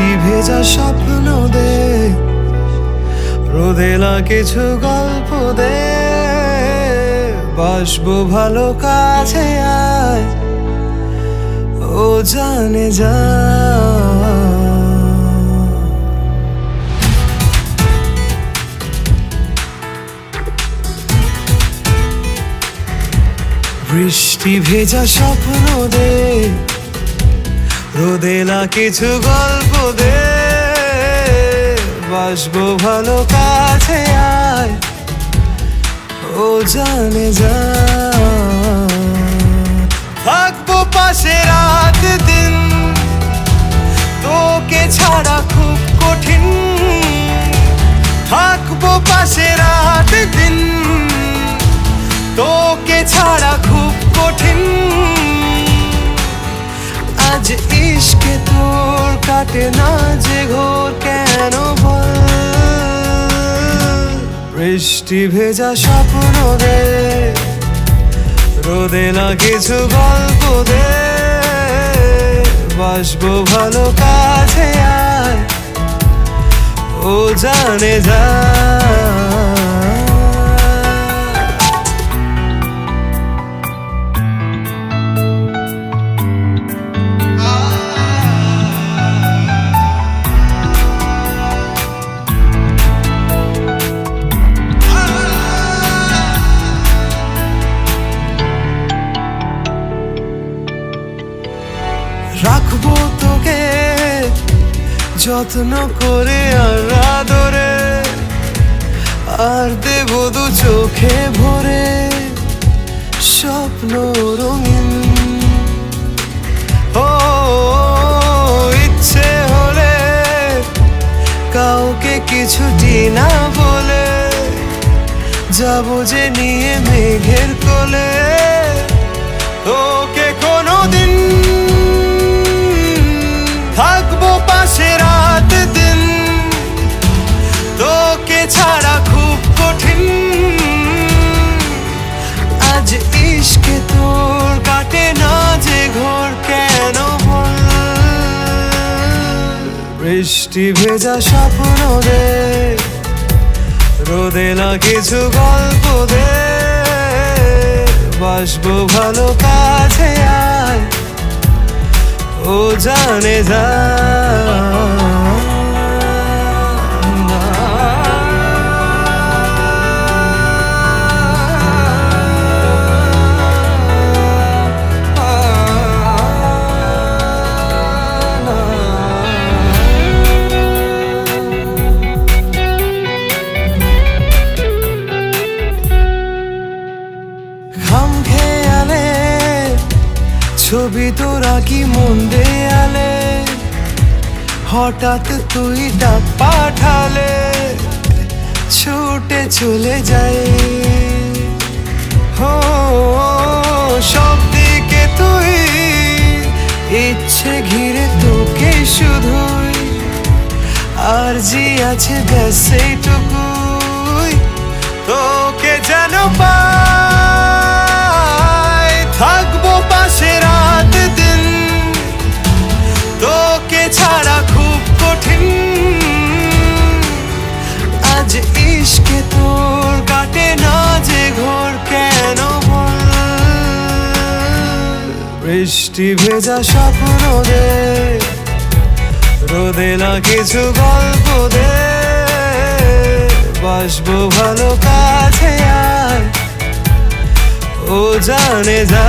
বৃষ্টি ভেজা স্বপ্ন দে, রোদেলা কিছু গল্প দে, বাসবো ভালো কাছে আয়, ও জানে যা। বৃষ্টি ভেজা স্বপ্ন দে, রোদেলা কিছু গল্প দে, বাসবো ভালো কাছে আয়, ও জানে যা। থাকবো পাশে রাত দিন, তোকে ছাড়া খুব কঠিন। থাকবো পাশে রাত দিন, তোকে ছাড়া খুব কঠিন। আজ ইশকে তোর কাটে না যে ঘোর, কেন বল? বৃষ্টি ভেজা স্বপ্ন দে, রোদেলা কিছু গল্প দে, বাসবো ভালো কাছে আয়, ও জানে যা। রাখবো তোকে যত্ন করে আর আদরে, আর দেব দু চোখে ভরে স্বপ্ন রঙিন। ও ইচ্ছে হলে কাউকে কিছুটি না বলে, যাবো যে নিয়ে মেঘের কোলে। তোকে কোনোদিন থাকবো পাশে রাত দিন, তোকে ছাড়া খুব কঠিন। আজ ইশকে তোর কাটে না যে ঘোর, কেন বল? বৃষ্টি ভেজা স্বপ্ন দে, রোদেলা কিছু গল্প দে, বাসবো ভালো কাছে আয়, ও জানে যা। খাম খেয়ালে ছবি তোরা কি মন দেয়ালে, হঠাৎ তুই ডাক পাঠালে ছুটে চলে যাই। হো সব দিকে তুই, ইচ্ছে ঘিরে তোকে শুধুই, আর জি আছে ব্যাস সেইটুকুই। তোকে যেন পাই, থাকবো পাশে রাত দিন, তোকে ছাড়া খুব কঠিন। আজ ইশকে তোর কাটে না যে ঘোর, কেন বল? বৃষ্টি ভেজা স্বপ্ন দে, রোদেলা কিছু গল্প দে, বাসবো ভালো কাছে আয়, ও জানে যা।